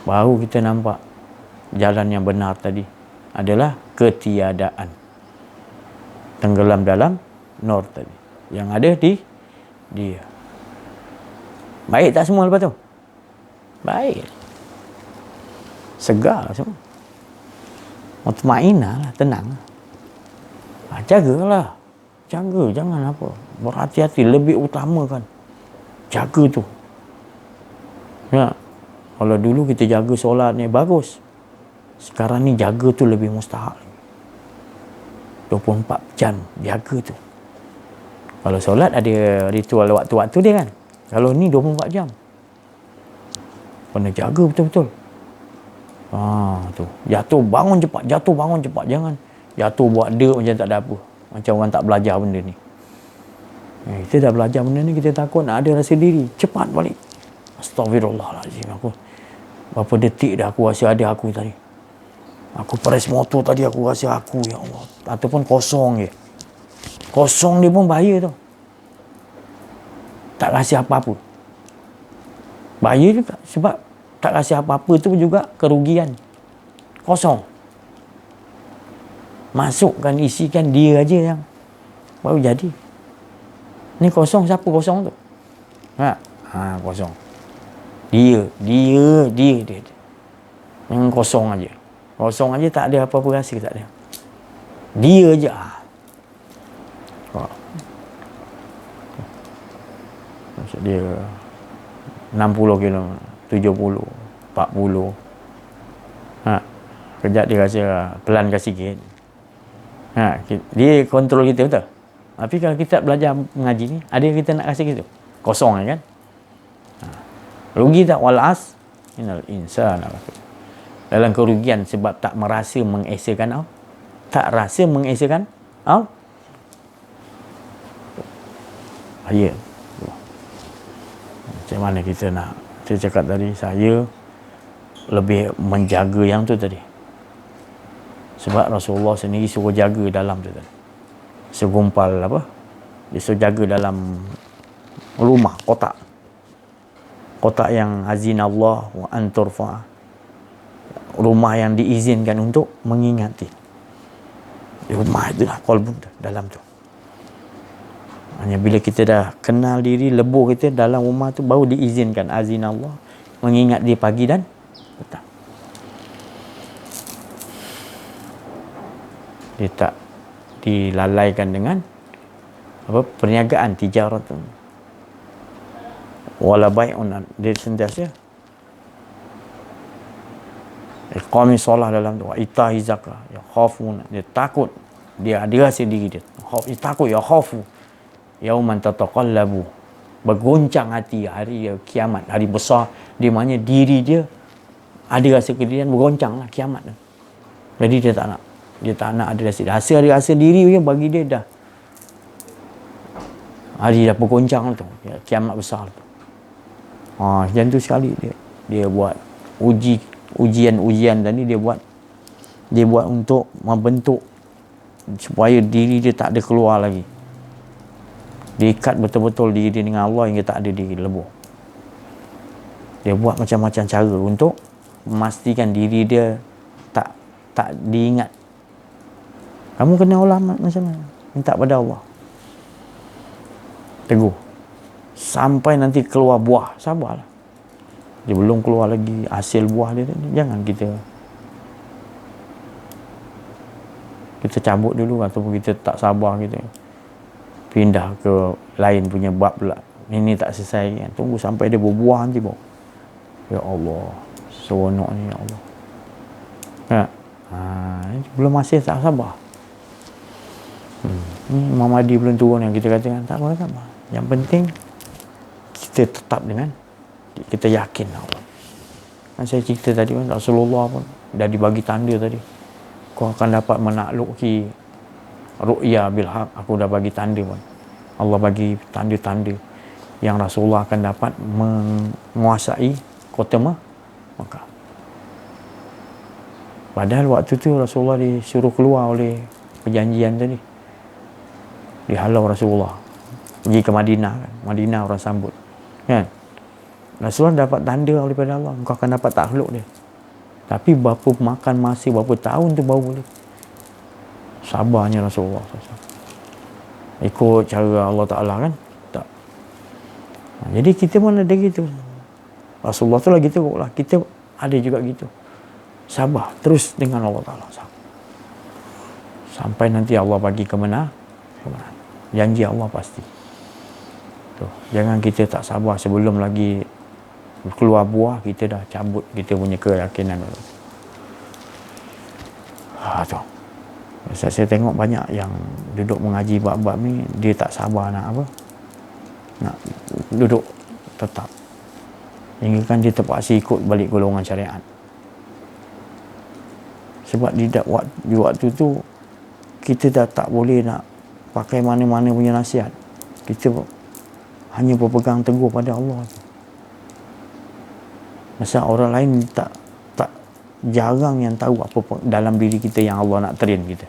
Baru kita nampak jalan yang benar tadi adalah ketiadaan. Tenggelam dalam nur tadi. Yang ada di dia. Baik tak semua lepas tu? Baik. Segar semua. Mutmainah lah, tenang. Jagalah. Jaga, jangan apa. Berhati-hati, lebih utamakan. Jaga tu. Ya. Kalau dulu kita jaga solat ni bagus. Sekarang ni jaga tu lebih mustahak. 24 jam jaga tu. Kalau solat ada ritual waktu-waktu dia kan. Kalau ni 24 jam. Kena jaga betul-betul. Tu. Jatuh bangun cepat, jatuh bangun cepat. Jangan jatuh buat dia macam tak ada apa. Macam orang tak belajar benda ni. Kita dah belajar benda ni, kita takut nak ada rasa diri. Cepat balik. Astaghfirullahaladzim. Aku berapa detik dah aku rasa ada aku tadi. Aku press motor tadi, aku rasa aku, ya Allah. Ataupun kosong je. Kosong dia pun bahaya tau. Tak rasa apa-apa. Bahaya juga. Sebab tak rasa apa-apa tu juga kerugian. Kosong. Masukkan, isikan dia aja yang baru jadi. Ni kosong, siapa kosong tu? Kosong. Dia. Yang kosong aja. Kosong aja, tak ada apa-apa rasa, tak ada. Dia aja. Maksud dia 60 km, 70, 40. Kejap dia rasa pelankan sikit. Dia kontrol kita betul. Tapi kalau kita belajar mengaji ni, ada yang kita nak rasa gitu. Kosong kan? Rugi tak? Wal'as innal insana dalam kerugian sebab tak merasa mengesakan Allah. Tak rasa mengesakan Allah. Ya. Macam mana kita nak? Saya cakap tadi, saya lebih menjaga yang tu tadi. Sebab Rasulullah sendiri suruh jaga dalam tu tadi. Segumpal apa? Dia suruh jaga dalam rumah, kotak. Kotak yang azinallah wa anturfa. Rumah yang diizinkan untuk mengingati. Rumah itulah qalbun tu, dalam tu. Hanya bila kita dah kenal diri, lebur kita dalam rumah tu, baru diizinkan azinallah mengingat di pagi dan petang. Dia tak dilalaikan dengan perniagaan, tijarat tu. Wala bai'un, dia sentiasa iqami solah dalam tu, itahi zakah, ya khafun, dia takut, dia rasa diri dia dia takut, ya khafu yauman tataqallabu, bergoncang hati hari kiamat, hari besar, di mana diri dia ada rasa kedirian, bergoncang lah kiamat tu. Jadi dia tak nak ada rasa diri dia, bagi dia dah hari dah bergoncang tu, ya, kiamat besar tu. Macam tu sekali dia buat ujian tadi, dia buat untuk membentuk supaya diri dia tak ada keluar lagi. Dia ikat betul-betul diri dia dengan Allah hingga tak ada diri lebur. Dia buat macam-macam cara untuk memastikan diri dia tak diingat. Kamu kena ulama macam mana? Minta pada Allah. Teguh. Sampai nanti keluar buah, sabarlah. Dia belum keluar lagi hasil buah dia, jangan kita cabut dulu, ataupun kita tak sabar, kita pindah ke lain punya bab pula. Ini tak selesai kan? Tunggu sampai dia berbuah nanti baru. Ya Allah, seronok ni, ya Allah. Belum masih tak sabar. Ni Imam Mahdi belum turun yang kita katakan tak apa-apa. Yang penting kita tetap dengan, kita yakin Allah. Kan saya cerita tadi kan, Rasulullah pun dah dibagi tanda tadi. Kau akan dapat menakluki ru'ya bil haq. Aku dah bagi tanda pun. Allah bagi tanda-tanda yang Rasulullah akan dapat menguasai kota Makkah. Padahal waktu tu Rasulullah disuruh keluar oleh perjanjian tadi. Dihalau Rasulullah pergi ke Madinah kan. Madinah orang sambut kan. Rasulullah dapat tanda daripada Allah, engkau akan dapat takluk dia. Tapi berapa makan masa, berapa tahun tu baru boleh. Sabarnya Rasulullah SAW. Ikut cara Allah Ta'ala kan. Tak. Jadi kita pun ada gitu. Rasulullah tu lagi teruk lah. Kita ada juga gitu. Sabar terus dengan Allah Ta'ala. Sampai nanti Allah bagi kemenangan. Janji Allah pasti. Tuh. Jangan kita tak sabar sebelum lagi keluar buah, kita dah cabut kita punya keyakinan. Tu. Saya tengok banyak yang duduk mengaji bab-bab ni, dia tak sabar nak apa? Nak duduk tetap. Hingga kan dia terpaksa ikut balik golongan syariat. Sebab di waktu tu kita dah tak boleh nak pakai mana-mana punya nasihat. Kita hanya berpegang teguh pada Allah. Masa orang lain tak jarang yang tahu apa dalam diri kita yang Allah nak train kita.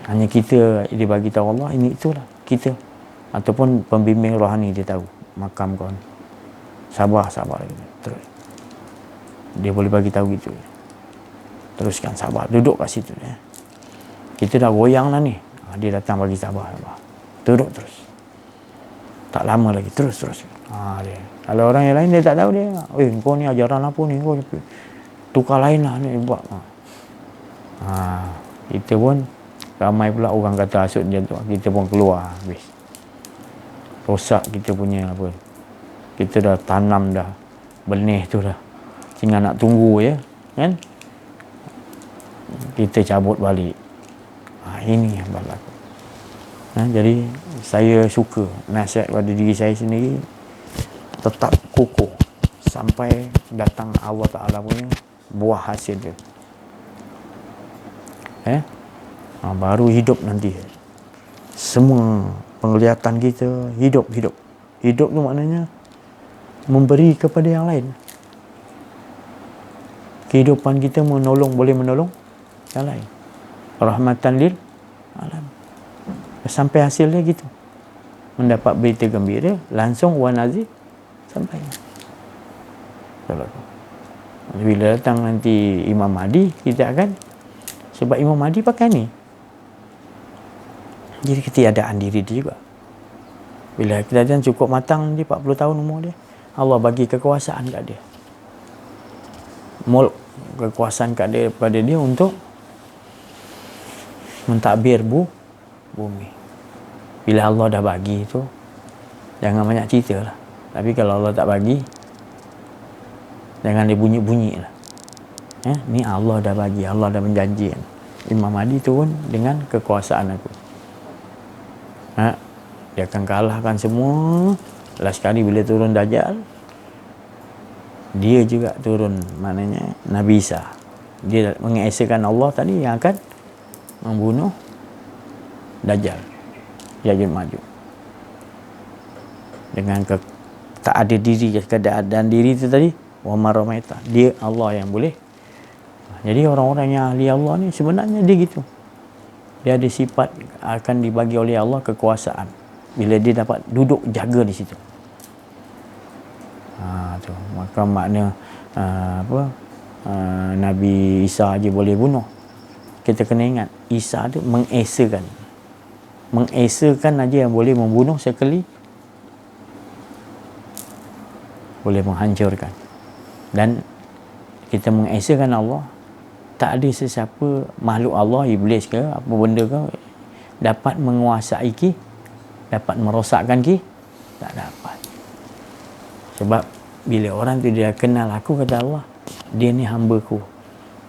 Hanya kita dia bagi tahu Allah, ini itulah kita, ataupun pembimbing rohani dia tahu makam kau ni. Sabar terus. Dia boleh bagi tahu gitu. Teruskan sabar, duduk kat situ ya. Kita dah goyang lah ni. Dia datang bagi sabar. Duduk terus. Tak lama lagi, terus. Dia. Kalau orang yang lain dia tak tahu dia. Kau ni ajaran apa ni? Kau tukar lain lah ni buat. Kita pun ramai pula orang kata hasut dia tu. Kita pun keluar habis. Rosak kita punya apa. Kita dah tanam dah benih tu dah. Tinggal nak tunggu je, kan? Kita cabut balik. Ini yang berlaku. Jadi saya suka nasihat pada diri saya sendiri, tetap kukuh sampai datang Allah Ta'ala punya buah hasil dia. Baru hidup nanti. Semua penglihatan kita hidup. Hidup tu maknanya memberi kepada yang lain. Kehidupan kita boleh menolong yang lain. Rahmatan lil alam. Sampai hasilnya gitu. Mendapat berita gembira, langsung wanazi sampai. Bila datang nanti Imam Mahdi, kita akan, sebab Imam Mahdi pakai ni. Jadi ketiadaan diri dia juga. Bila ketiadaan cukup matang, dia 40 tahun umur dia, Allah bagi kekuasaan kat dia. Mulk, kekuasaan kepada dia untuk mentadbir bumi. Bila Allah dah bagi tu, jangan banyak cerita lah. Tapi kalau Allah tak bagi, jangan dia bunyi-bunyi lah. Ni Allah dah bagi, Allah dah menjanji. Imam Mahdi turun dengan kekuasaan aku. Dia akan kalahkan semua. Last kali bila turun Dajjal, dia juga turun, maknanya Nabi Isa. Dia mengesakan Allah tadi yang akan membunuh Dajjal, Ya'juj Ma'juj. Dengan tak ada diri, keadaan diri itu tadi, wa ma ramaita. Dia Allah yang boleh. Jadi orang-orang yang ahli Allah ni sebenarnya dia gitu. Dia ada sifat akan dibagi oleh Allah kekuasaan. bila dia dapat duduk jaga di situ. Tu maka makna Nabi Isa aja boleh bunuh. Kita kena ingat Isa tu mengesakan aja yang boleh membunuh, sekali boleh menghancurkan. Dan kita mengesakan Allah, tak ada sesiapa makhluk Allah, iblis ke apa benda ke, dapat menguasai ki, dapat merosakkan ki, tak dapat. Sebab bila orang tu dia kenal aku, kata Allah, dia ni hamba ku.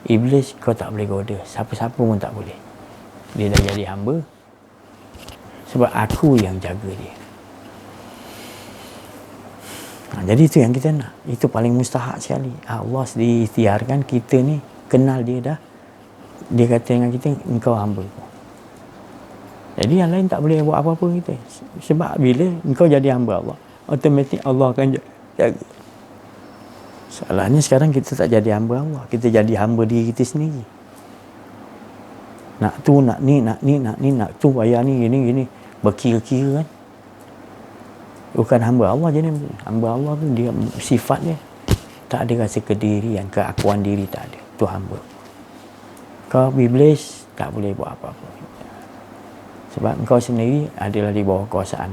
Iblis kau tak boleh goda, siapa-siapa pun tak boleh. Dia dah jadi hamba sebab aku yang jaga dia. Jadi itu yang kita nak. Itu paling mustahak sekali. Allah sendiri ikhtiarkan kita ni kenal dia dah. Dia kata dengan kita, engkau hamba ku. Jadi yang lain tak boleh buat apa-apa kita. Sebab bila engkau jadi hamba Allah, automatik Allah akan jaga. Salahnya sekarang kita tak jadi hamba Allah, kita jadi hamba diri kita sendiri. Nak tu, nak ni, nak tu, bayar ni, gini, berkira-kira kan. Bukan hamba Allah jadi hamba Allah tu, dia sifat dia tak ada rasa kedirian, keakuan diri tak ada. Tu hamba. Kau iblis tak boleh buat apa-apa. Sebab engkau sendiri adalah di bawah kuasaan.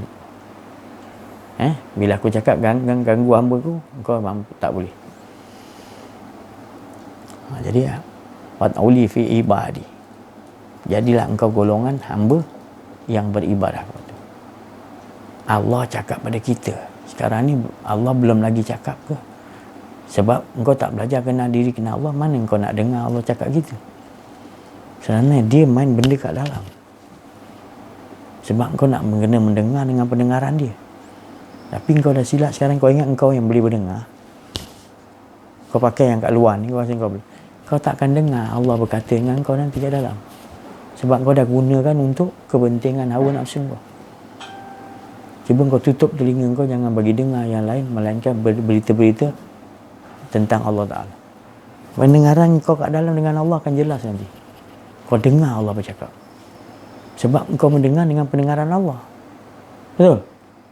Bila aku cakap ganggu hamba ku, engkau tak boleh. Jadi wat'uli fi ibadi, jadilah engkau golongan hamba yang beribadah kepada Allah. Cakap pada kita sekarang ni, Allah belum lagi cakap ke? Sebab engkau tak belajar kenal diri, kenal Allah, mana engkau nak dengar Allah cakap gitu? Sebenarnya dia main benda kat dalam. Sebab engkau nak kena mendengar dengan pendengaran dia. Tapi engkau dah silap sekarang. Kau ingat engkau yang boleh berdengar, kau pakai yang kat luar ni, kau rasa kau boleh. Kau takkan dengar Allah berkata dengan kau nanti kat dalam. Sebab kau dah gunakan untuk kepentingan hawa nafsu kau. Cuba kau tutup telinga kau, jangan bagi dengar yang lain, melainkan berita-berita tentang Allah Ta'ala. Pendengaran kau kat dalam dengan Allah akan jelas nanti. Kau dengar Allah bercakap. Sebab kau mendengar dengan pendengaran Allah. Betul?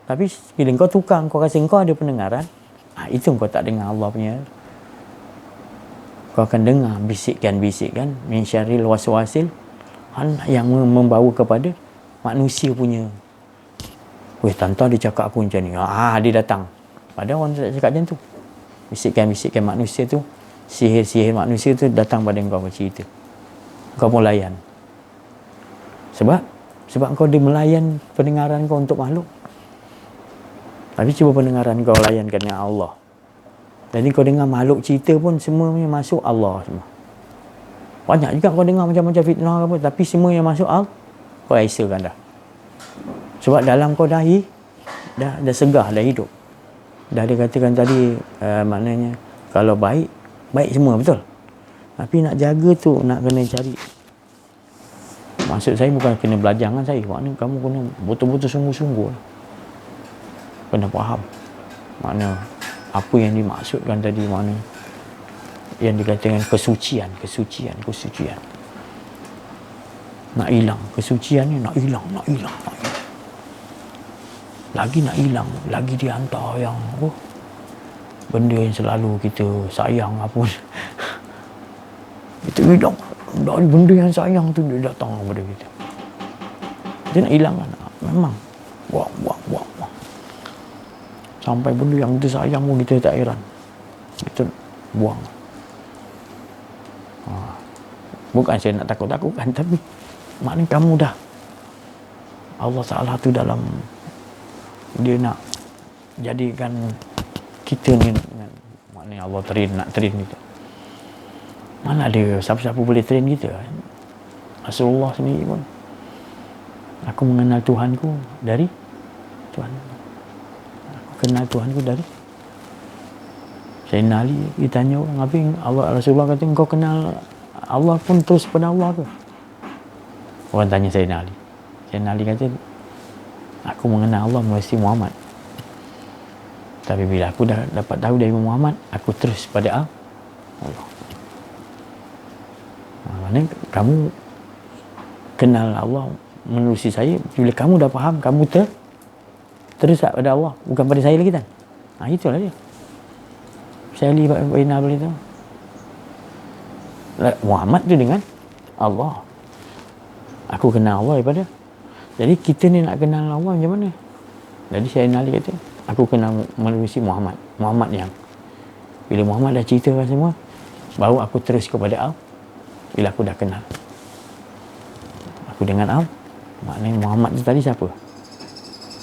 Tapi bila kau tukar, kau rasa kau ada pendengaran, itu kau tak dengar Allah punya. Kau akan dengar bisikan-bisikan min syarril waswasil, yang membawa kepada manusia punya. Weh, tanta dia cakap aku macam ni. Dia datang. Padahal orang tak cakap macam tu. Bisikan-bisikan manusia tu, sihir-sihir manusia tu datang pada kau bercerita. Kau pun layan. Sebab kau dia melayan pendengaran kau untuk makhluk. Tapi cuba pendengaran kau layankan dengan Allah. Jadi kau dengar makhluk cerita pun semuanya masuk Allah semua. Banyak juga kau dengar macam-macam fitnah apa, tapi semua yang masuk Allah, kau esakan dah. Sebab dalam kau dah segah, dah hidup. Dah dikatakan tadi, maknanya kalau baik semua, betul. Tapi nak jaga tu, nak kena cari. Maksud saya bukan kena belajar dengan saya. Maknanya kamu kena betul-betul sungguh-sungguh. Kena faham. Makna apa yang dimaksudkan tadi, mana yang dikatakan kesucian. Nak hilang kesucian ni, nak hilang. Lagi nak hilang, lagi dihantar yang benda yang selalu kita sayang apa itu hilang. Dari benda yang sayang tu dia datang kepada kita. Dia nak hilangkan. Memang buang. Sampai benda yang kita sayang pun kita tak heran, kita buang. Bukan saya nak takut-takutkan, tapi maknanya kamu dah, Allah Ta'ala tu dalam, dia nak jadikan kita ni dengan, maknanya Allah nak train kita. Mana ada siapa-siapa boleh train kita? Rasulullah sendiri pun, aku mengenal Tuhanku dari Tuhan. Kenal Tuhanku dari Sayyidina Ali. Ditanya orang, apa Allah, Rasulullah kata engkau kenal Allah pun terus pada Allah ke? Orang tanya Sayyidina Ali. Sayyidina Ali kata, aku mengenal Allah melalui Muhammad. Tapi bila aku dah dapat tahu dari Muhammad, aku terus pada Allah. Maksudnya kamu kenal Allah menerusi saya. Bila kamu dah faham, kamu terus pada Allah, bukan pada saya lagi kan. Itulah dia. Saya lihat boleh tu. Muhammad tu dengan Allah. Aku kenal Allah daripada. Jadi kita ni nak kenal Allah macam mana? Jadi saya Ali kata, aku kenal melalui Muhammad. Muhammad yang bila Muhammad dah ceritakan semua, baru aku terus kepada Allah. Bila aku dah kenal, aku dengan Allah. Maknanya Muhammad tu tadi siapa?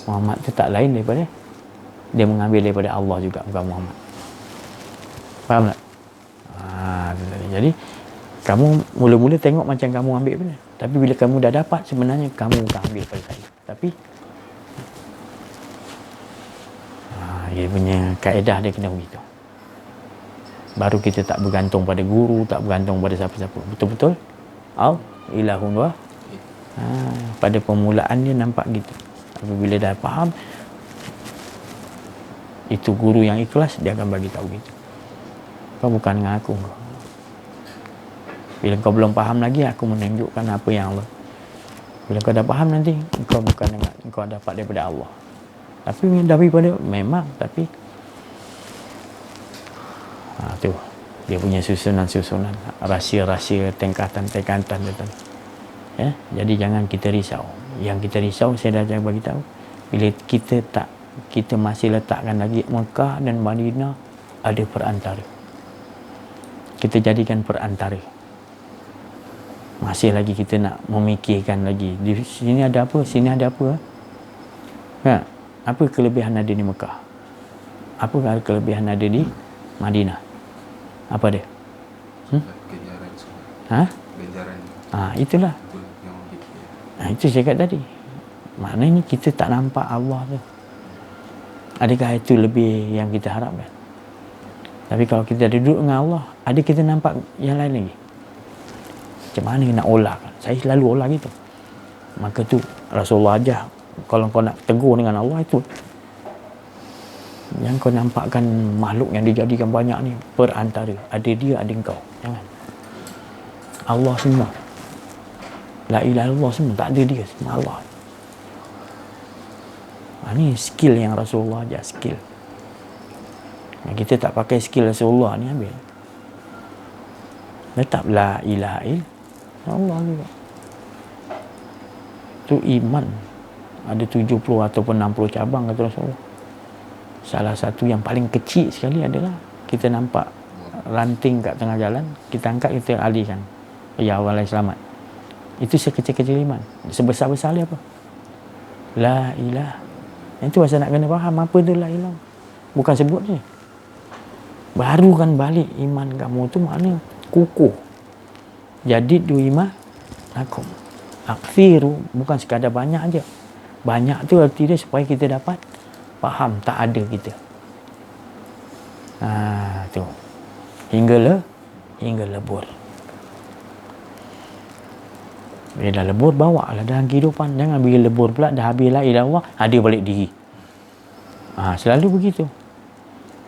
Muhammad tu tak lain daripada, dia mengambil daripada Allah juga, bukan Muhammad. Faham tak? Jadi kamu mula-mula tengok macam kamu ambil benda, tapi bila kamu dah dapat, sebenarnya kamu bukan ambil pada saya, tapi dia punya kaedah dia kena begitu. Baru kita tak bergantung pada guru, tak bergantung pada siapa-siapa. Betul-betul ilahun wa. Pada permulaan dia nampak gitu. Tapi bila dah faham, itu guru yang ikhlas, dia akan bagi tahu gitu. Kau bukan dengan aku. Bila kau belum faham lagi, aku menunjukkan apa yang Allah. Bila kau dah faham nanti, kau bukan dengan, kau dapat daripada Allah. Tapi daripada memang, tapi tu dia punya susunan-susunan, rahsia-rahsia, tingkatan-tingkatan tu. Ya, jadi jangan kita risau. Yang kita risau, saya dah bagi tahu. Bila kita masih letakkan lagi Mekah dan Madinah ada perantara. Kita jadikan perantara. Masih lagi kita nak memikirkan lagi. Di sini ada apa? Sini ada apa? Apa kelebihan ada di Mekah? Apa kelebihan ada di Madinah? Apa dia? Ganjaran. Ganjaran. Itulah. Itu saya kata tadi. Maknanya kita tak nampak Allah tu. Adakah itu lebih yang kita harapkan? Tapi kalau kita duduk dengan Allah, ada kita nampak yang lain lagi. Macam mana nak olah kan? Saya selalu olah gitu. Maka tu Rasulullah ajar, kalau kau nak tegur dengan Allah itu, yang kau nampakkan makhluk yang dijadikan banyak ni perantara. Ada dia, ada engkau. Jangan. Allah semua. La ilaha illallah semua. Tak ada dia, semua Allah. Ni skill yang Rasulullah ajar, skill. Kita tak pakai skill Rasulullah ni ambil. Letak la ilaha illallah juga. Tu iman. Ada 70 ataupun 60 cabang kata Rasulullah. Salah satu yang paling kecil sekali adalah kita nampak ranting kat tengah jalan, kita angkat, kita alihkan. Ya Allah selamat. Itu sekecil-kecil iman. Sebesar-besar dia apa? La ilah. Itu pasal nak kena faham apa tu la ilah. Bukan sebut je. Baru kan balik iman kamu tu makna kukuh. Jadid du iman lakum. Akthiru, bukan sekadar banyak aja. Banyak tu arti dia supaya kita dapat faham tak ada kita. Tu. Hingga lebur. Bila dah lebur, bawa lah dalam kehidupan. Jangan bila lebur pula, dah habis la ilaha illallah, ada balik diri. Selalu begitu.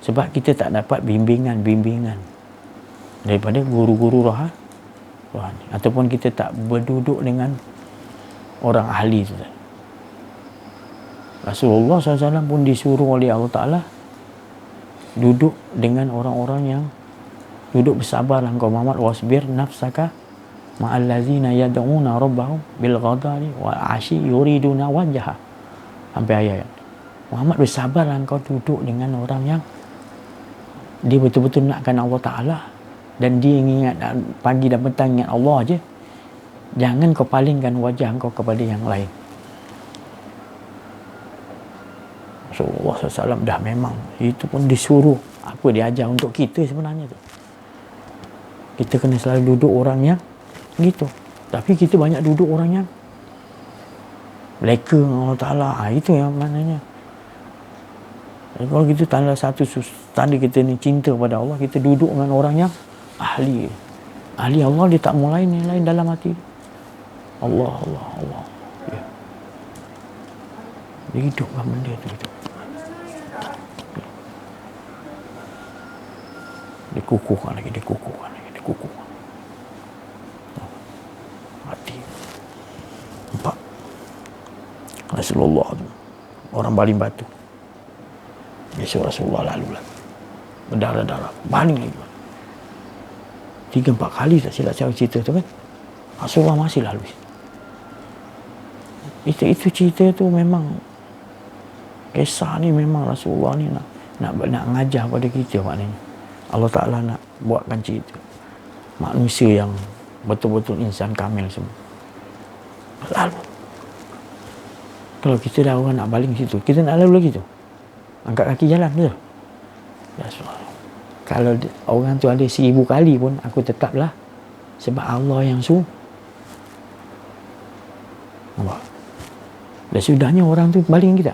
Sebab kita tak dapat bimbingan daripada guru-guru rohani. Ataupun kita tak berduduk dengan orang ahli tu. Rasulullah SAW pun disuruh oleh Allah Ta'ala duduk dengan orang-orang yang duduk bersabar. Engkau Muhammad, wasbir nafsaka ma'allazina yad'una rabbahum bil ghadari wa ashi yuriduna wajha. Sampai ayat. Muhammad bersabar engkau duduk dengan orang yang dia betul-betul nakkan Allah Ta'ala dan dia ingat pagi dan petang ingat Allah aje. Jangan kau palingkan wajah engkau kepada yang lain. Rasulullah SAW dah memang itu pun disuruh. Apa dia ajar untuk kita sebenarnya tu. Kita kena selalu duduk orang yang gitu. Tapi kita banyak duduk orang yang leka dengan Allah Ta'ala. Itu yang maknanya. Kalau kita tanda satu tanda kita ni cinta pada Allah, kita duduk dengan orang yang ahli. Ahli Allah, dia tak mulai yang lain dalam hati. Allah. Ya. Dia hidupkan benda tu. Dikukuhkan lagi. Hati. Nampak? Rasulullah tu orang baling batu. Besok Rasulullah lalu lagi. Berdarah-darah. Baling lagi. 3-4 kali tak silap saya cerita tu kan. Rasulullah masih lalu. Itu cerita tu memang, kisah ni memang Rasulullah ni nak ngajar pada kita maknanya. Allah Ta'ala nak buatkan cerita manusia yang betul-betul insan kamil semua. Lalu kalau kita dah orang nak baling situ, kita nak lalu lagi tu, angkat kaki jalan betul. Kalau orang tu ada 1000 kali pun aku tetaplah, sebab Allah yang suruh. Nampak? Dan sudahnya orang tu baling kita.